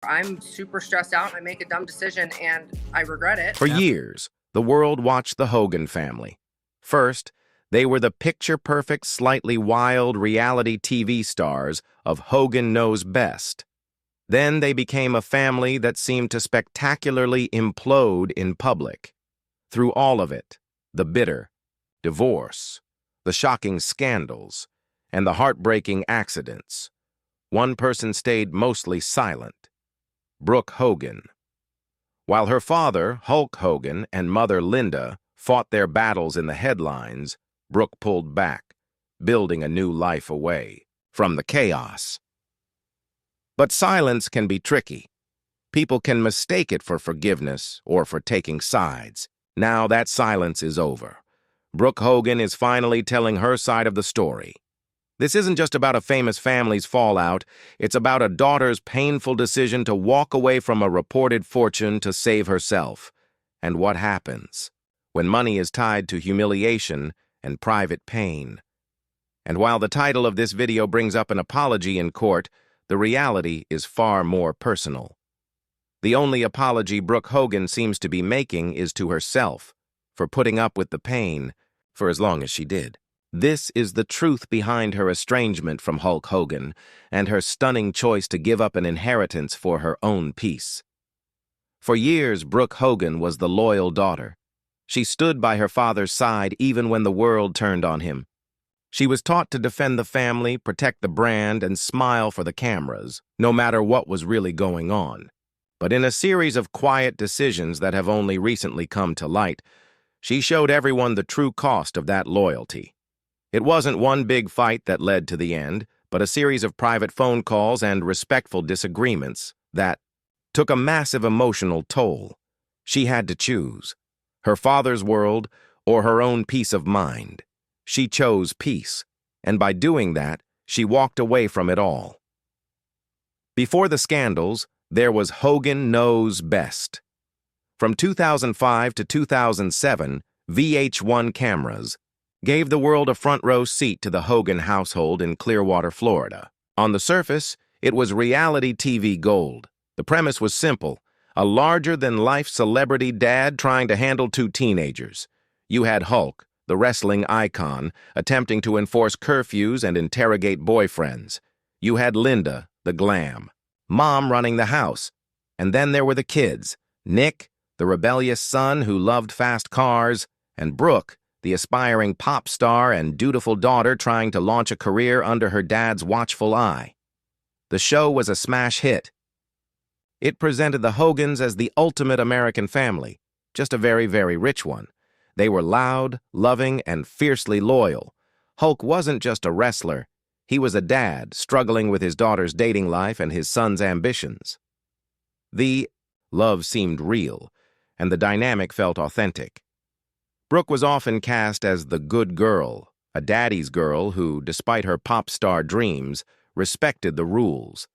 I'm super stressed out and I make a dumb decision and I regret it. For years, the world watched the Hogan family. First, they were the picture-perfect, slightly wild reality TV stars of Hogan Knows Best. Then they became a family that seemed to spectacularly implode in public. Through all of it, the bitter, divorce, the shocking scandals, and the heartbreaking accidents, one person stayed mostly silent: Brooke Hogan. While her father, Hulk Hogan, and mother, Linda, fought their battles in the headlines, Brooke pulled back, building a new life away from the chaos. But silence can be tricky. People can mistake it for forgiveness or for taking sides. Now that silence is over. Brooke Hogan is finally telling her side of the story. This isn't just about a famous family's fallout, it's about a daughter's painful decision to walk away from a reported fortune to save herself. And what happens when money is tied to humiliation and private pain. And while the title of this video brings up an apology in court, the reality is far more personal. The only apology Brooke Hogan seems to be making is to herself, for putting up with the pain for as long as she did. This is the truth behind her estrangement from Hulk Hogan and her stunning choice to give up an inheritance for her own peace. For years, Brooke Hogan was the loyal daughter. She stood by her father's side even when the world turned on him. She was taught to defend the family, protect the brand, and smile for the cameras, no matter what was really going on. But in a series of quiet decisions that have only recently come to light, she showed everyone the true cost of that loyalty. It wasn't one big fight that led to the end, but a series of private phone calls and respectful disagreements that took a massive emotional toll. She had to choose her father's world or her own peace of mind. She chose peace, and by doing that, she walked away from it all. Before the scandals, there was Hogan Knows Best. From 2005 to 2007, VH1 cameras gave the world a front-row seat to the Hogan household in Clearwater, Florida. On the surface, it was reality TV gold. The premise was simple: a larger-than-life celebrity dad trying to handle two teenagers. You had Hulk, the wrestling icon, attempting to enforce curfews and interrogate boyfriends. You had Linda, the glam mom, running the house. And then there were the kids: Nick, the rebellious son who loved fast cars, and Brooke, the aspiring pop star and dutiful daughter trying to launch a career under her dad's watchful eye. The show was a smash hit. It presented the Hogans as the ultimate American family, just a very, very rich one. They were loud, loving, and fiercely loyal. Hulk wasn't just a wrestler. He was a dad, struggling with his daughter's dating life and his son's ambitions. The love seemed real, and the dynamic felt authentic. Brooke was often cast as the good girl, a daddy's girl who, despite her pop star dreams, respected the rules.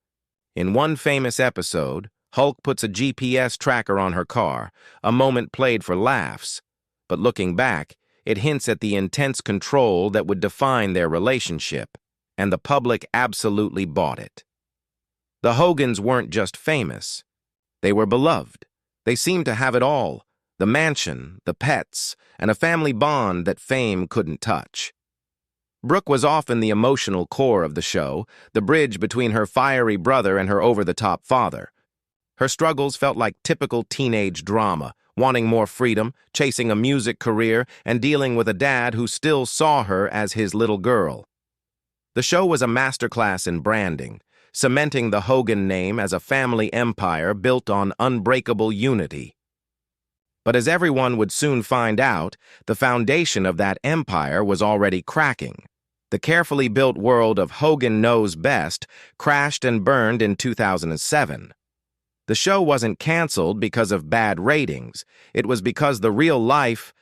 In one famous episode, Hulk puts a GPS tracker on her car, a moment played for laughs. But looking back, it hints at the intense control that would define their relationship, and the public absolutely bought it. The Hogans weren't just famous. They were beloved. They seemed to have it all: the mansion, the pets, and a family bond that fame couldn't touch. Brooke was often the emotional core of the show, the bridge between her fiery brother and her over-the-top father. Her struggles felt like typical teenage drama, wanting more freedom, chasing a music career, and dealing with a dad who still saw her as his little girl. The show was a masterclass in branding, cementing the Hogan name as a family empire built on unbreakable unity. But as everyone would soon find out, the foundation of that empire was already cracking. The carefully built world of Hogan Knows Best crashed and burned in 2007. The show wasn't canceled because of bad ratings. It was because the real-life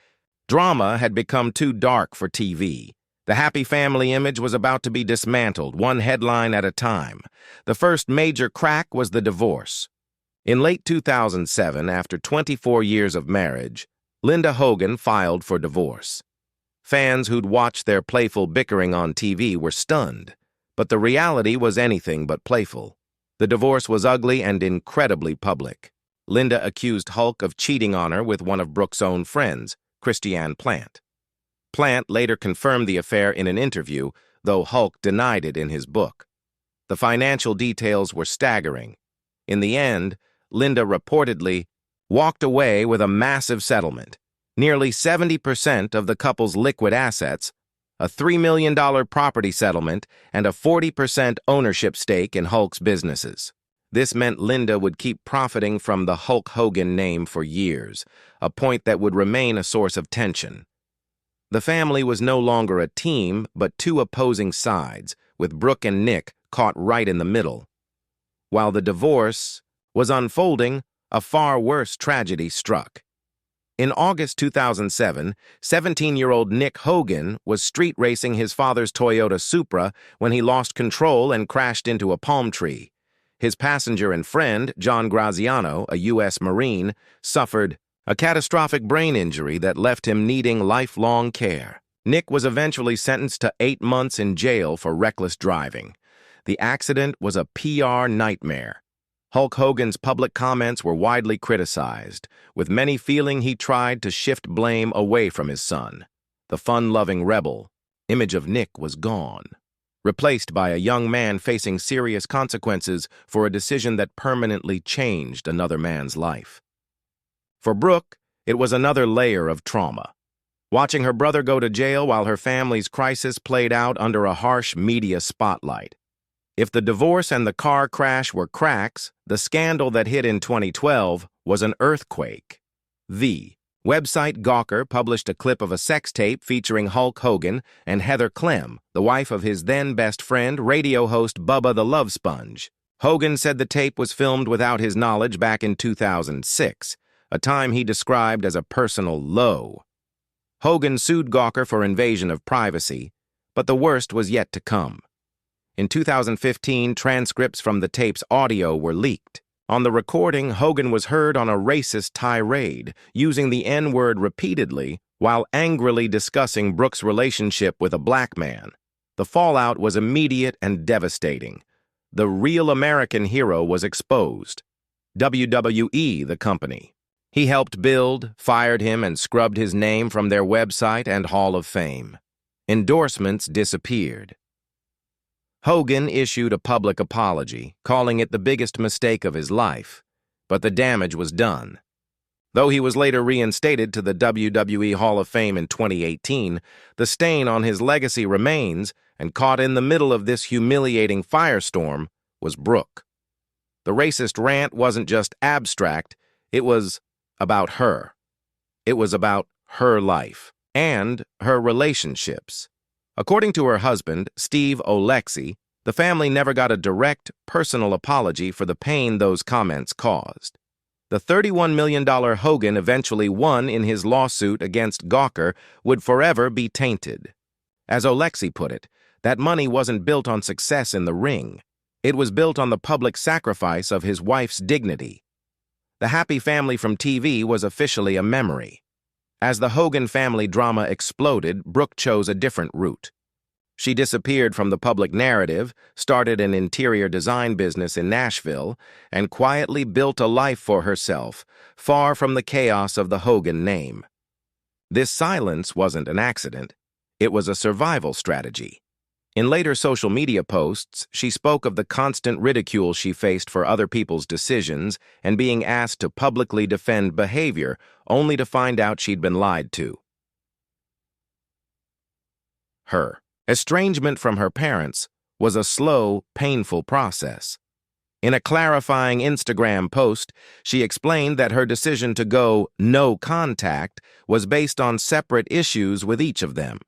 drama had become too dark for TV. The happy family image was about to be dismantled, one headline at a time. The first major crack was the divorce. In late 2007, after 24 years of marriage, Linda Hogan filed for divorce. Fans who'd watched their playful bickering on TV were stunned, but the reality was anything but playful. The divorce was ugly and incredibly public. Linda accused Hulk of cheating on her with one of Brooke's own friends, Christiane Plant. Plant later confirmed the affair in an interview, though Hulk denied it in his book. The financial details were staggering. In the end, Linda reportedly walked away with a massive settlement, nearly 70% of the couple's liquid assets, a $3 million property settlement, and a 40% ownership stake in Hulk's businesses. This meant Linda would keep profiting from the Hulk Hogan name for years, a point that would remain a source of tension. The family was no longer a team, but two opposing sides, with Brooke and Nick caught right in the middle. While the divorce was unfolding, a far worse tragedy struck. In August 2007, 17-year-old Nick Hogan was street racing his father's Toyota Supra when he lost control and crashed into a palm tree. His passenger and friend, John Graziano, a U.S. Marine, suffered a catastrophic brain injury that left him needing lifelong care. Nick was eventually sentenced to 8 months in jail for reckless driving. The accident was a PR nightmare. Hulk Hogan's public comments were widely criticized, with many feeling he tried to shift blame away from his son. The fun-loving rebel image of Nick was gone, replaced by a young man facing serious consequences for a decision that permanently changed another man's life. For Brooke, it was another layer of trauma. Watching her brother go to jail while her family's crisis played out under a harsh media spotlight. If the divorce and the car crash were cracks, the scandal that hit in 2012 was an earthquake. The website Gawker published a clip of a sex tape featuring Hulk Hogan and Heather Clem, the wife of his then-best friend, radio host Bubba the Love Sponge. Hogan said the tape was filmed without his knowledge back in 2006, a time he described as a personal low. Hogan sued Gawker for invasion of privacy, but the worst was yet to come. In 2015, transcripts from the tape's audio were leaked. On the recording, Hogan was heard on a racist tirade, using the N-word repeatedly while angrily discussing Brooke's relationship with a black man. The fallout was immediate and devastating. The real American hero was exposed. WWE, the company he helped build, fired him and scrubbed his name from their website and Hall of Fame. Endorsements disappeared. Hogan issued a public apology, calling it the biggest mistake of his life, but the damage was done. Though he was later reinstated to the WWE Hall of Fame in 2018, the stain on his legacy remains, and caught in the middle of this humiliating firestorm was Brooke. The racist rant wasn't just abstract, it was about her. It was about her life and her relationships. According to her husband, Steve Oleksy, the family never got a direct, personal apology for the pain those comments caused. The $31 million Hogan eventually won in his lawsuit against Gawker would forever be tainted. As Oleksy put it, that money wasn't built on success in the ring. It was built on the public sacrifice of his wife's dignity. The happy family from TV was officially a memory. As the Hogan family drama exploded, Brooke chose a different route. She disappeared from the public narrative, started an interior design business in Nashville, and quietly built a life for herself, far from the chaos of the Hogan name. This silence wasn't an accident. It was a survival strategy. In later social media posts, she spoke of the constant ridicule she faced for other people's decisions and being asked to publicly defend behavior, only to find out she'd been lied to. Her estrangement from her parents was a slow, painful process. In a clarifying Instagram post, she explained that her decision to go no contact was based on separate issues with each of them.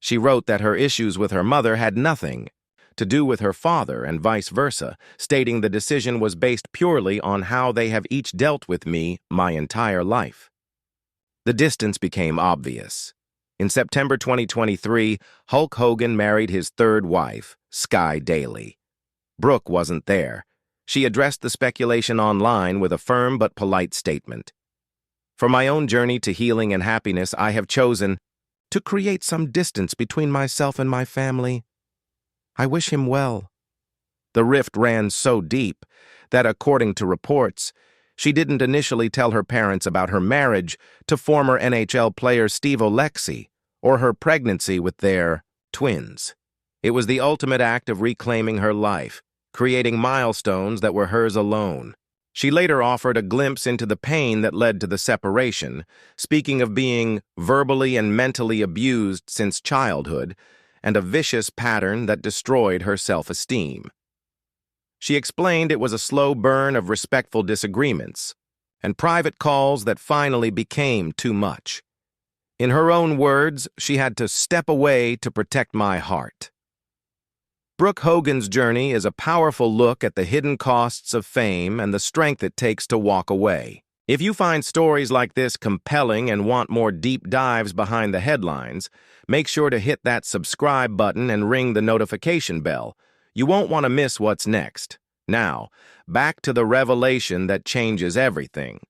She wrote that her issues with her mother had nothing to do with her father and vice versa, stating the decision was based purely on how they have each dealt with me my entire life. The distance became obvious. In September 2023, Hulk Hogan married his third wife, Sky Daly. Brooke wasn't there. She addressed the speculation online with a firm but polite statement. For my own journey to healing and happiness, I have chosen to create some distance between myself and my family. I wish him well. The rift ran so deep that, according to reports, she didn't initially tell her parents about her marriage to former NHL player Steve Oleksy or her pregnancy with their twins. It was the ultimate act of reclaiming her life, creating milestones that were hers alone. She later offered a glimpse into the pain that led to the separation, speaking of being verbally and mentally abused since childhood and a vicious pattern that destroyed her self-esteem. She explained it was a slow burn of respectful disagreements and private calls that finally became too much. In her own words, she had to step away to protect my heart. Brooke Hogan's journey is a powerful look at the hidden costs of fame and the strength it takes to walk away. If you find stories like this compelling and want more deep dives behind the headlines, make sure to hit that subscribe button and ring the notification bell. You won't want to miss what's next. Now, back to the revelation that changes everything.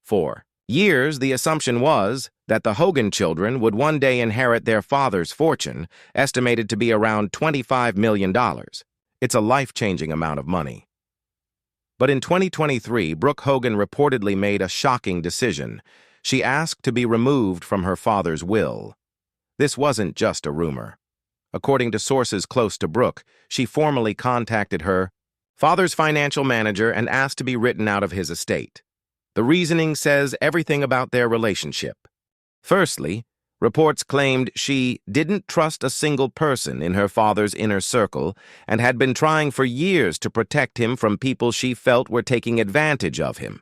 For years, the assumption was that the Hogan children would one day inherit their father's fortune, estimated to be around $25 million. It's a life-changing amount of money. But in 2023, Brooke Hogan reportedly made a shocking decision. She asked to be removed from her father's will. This wasn't just a rumor. According to sources close to Brooke, she formally contacted her father's financial manager and asked to be written out of his estate. The reasoning says everything about their relationship. Firstly, reports claimed she didn't trust a single person in her father's inner circle and had been trying for years to protect him from people she felt were taking advantage of him.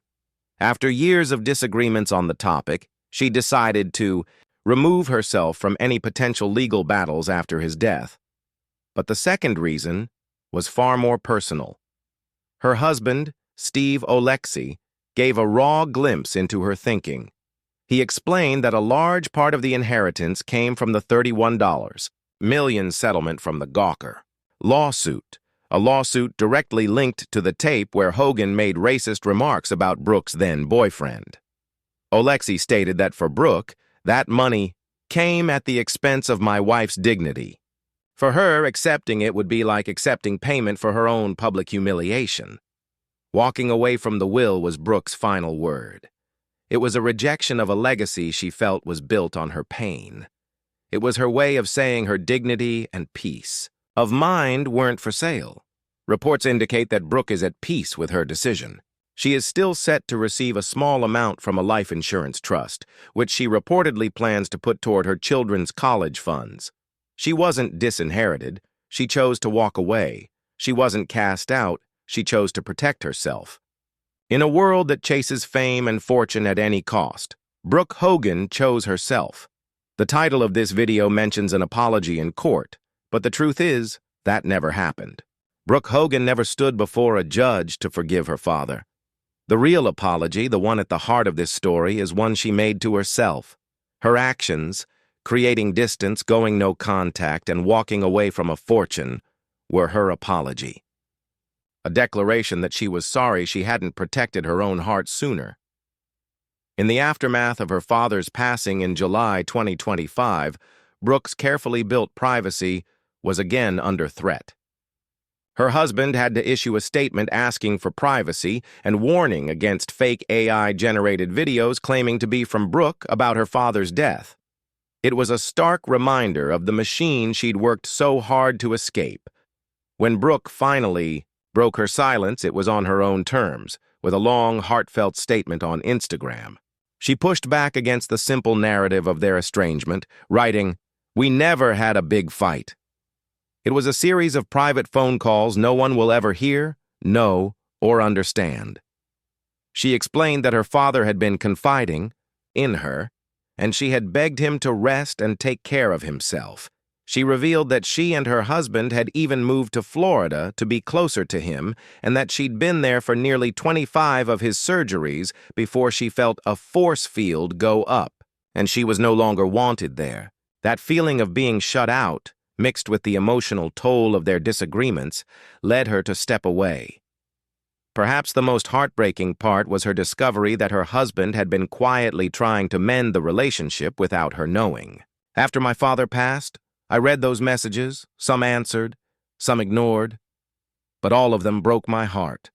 After years of disagreements on the topic, she decided to remove herself from any potential legal battles after his death. But the second reason was far more personal. Her husband, Steve Oleksy, gave a raw glimpse into her thinking. He explained that a large part of the inheritance came from the $31 million settlement from the Gawker lawsuit, a lawsuit directly linked to the tape where Hogan made racist remarks about Brooke's then-boyfriend. Oleksy stated that for Brooke, that money came at the expense of my wife's dignity. For her, accepting it would be like accepting payment for her own public humiliation. Walking away from the will was Brooke's final word. It was a rejection of a legacy she felt was built on her pain. It was her way of saying her dignity and peace of mind weren't for sale. Reports indicate that Brooke is at peace with her decision. She is still set to receive a small amount from a life insurance trust, which she reportedly plans to put toward her children's college funds. She wasn't disinherited. She chose to walk away. She wasn't cast out. She chose to protect herself. In a world that chases fame and fortune at any cost, Brooke Hogan chose herself. The title of this video mentions an apology in court, but the truth is, that never happened. Brooke Hogan never stood before a judge to forgive her father. The real apology, the one at the heart of this story, is one she made to herself. Her actions, creating distance, going no contact, and walking away from a fortune, were her apology. A declaration that she was sorry she hadn't protected her own heart sooner. In the aftermath of her father's passing in July 2025, Brooke's carefully built privacy was again under threat. Her husband had to issue a statement asking for privacy and warning against fake AI-generated videos claiming to be from Brooke about her father's death. It was a stark reminder of the machine she'd worked so hard to escape. When Brooke finally broke her silence, it was on her own terms, with a long, heartfelt statement on Instagram. She pushed back against the simple narrative of their estrangement, writing, "We never had a big fight. It was a series of private phone calls no one will ever hear, know, or understand." She explained that her father had been confiding in her, and she had begged him to rest and take care of himself. She revealed that she and her husband had even moved to Florida to be closer to him and that she'd been there for nearly 25 of his surgeries before she felt a force field go up, and she was no longer wanted there. That feeling of being shut out, mixed with the emotional toll of their disagreements, led her to step away. Perhaps the most heartbreaking part was her discovery that her husband had been quietly trying to mend the relationship without her knowing. "After my father passed, I read those messages, some answered, some ignored. but all of them broke my heart.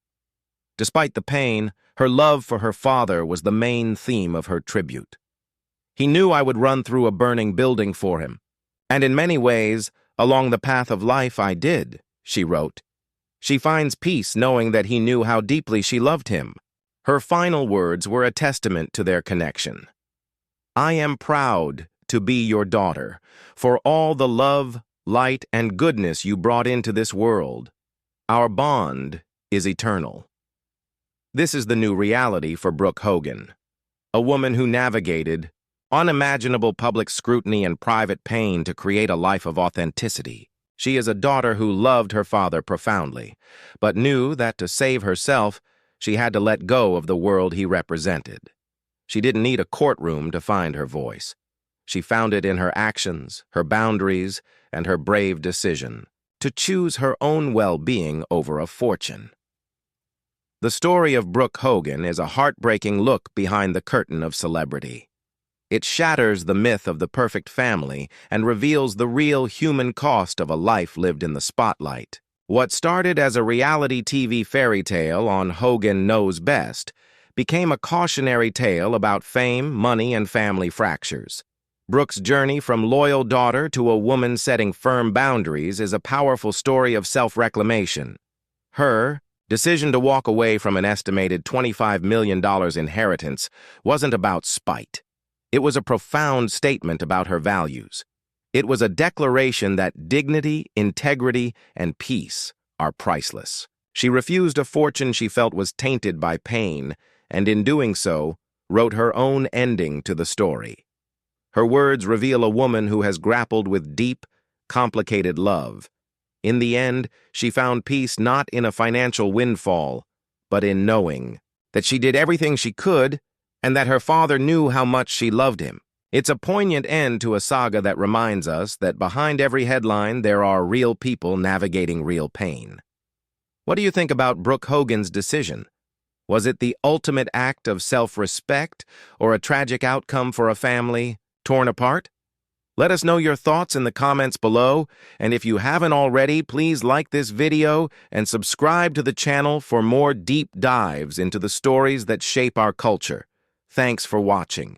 Despite the pain, her love for her father was the main theme of her tribute. He knew I would run through a burning building for him, and in many ways, along the path of life I did, she wrote. She finds peace knowing that he knew how deeply she loved him. Her final words were a testament to their connection. I am proud to be your daughter, for all the love, light, and goodness you brought into this world. Our bond is eternal. This is the new reality for Brooke Hogan, a woman who navigated unimaginable public scrutiny and private pain to create a life of authenticity. She is a daughter who loved her father profoundly, but knew that to save herself, she had to let go of the world he represented. She didn't need a courtroom to find her voice. She found it in her actions, her boundaries, and her brave decision to choose her own well-being over a fortune. The story of Brooke Hogan is a heartbreaking look behind the curtain of celebrity. It shatters the myth of the perfect family and reveals the real human cost of a life lived in the spotlight. What started as a reality TV fairy tale on Hogan Knows Best became a cautionary tale about fame, money, and family fractures. Brooke's journey from loyal daughter to a woman setting firm boundaries is a powerful story of self-reclamation. Her decision to walk away from an estimated $25 million inheritance wasn't about spite. It was a profound statement about her values. It was a declaration that dignity, integrity, and peace are priceless. She refused a fortune she felt was tainted by pain, and in doing so, wrote her own ending to the story. Her words reveal a woman who has grappled with deep, complicated love. In the end, she found peace not in a financial windfall, but in knowing that she did everything she could and that her father knew how much she loved him. It's a poignant end to a saga that reminds us that behind every headline there are real people navigating real pain. What do you think about Brooke Hogan's decision? Was it the ultimate act of self-respect or a tragic outcome for a family torn apart? Let us know your thoughts in the comments below, and if you haven't already, please like this video and subscribe to the channel for more deep dives into the stories that shape our culture. Thanks for watching.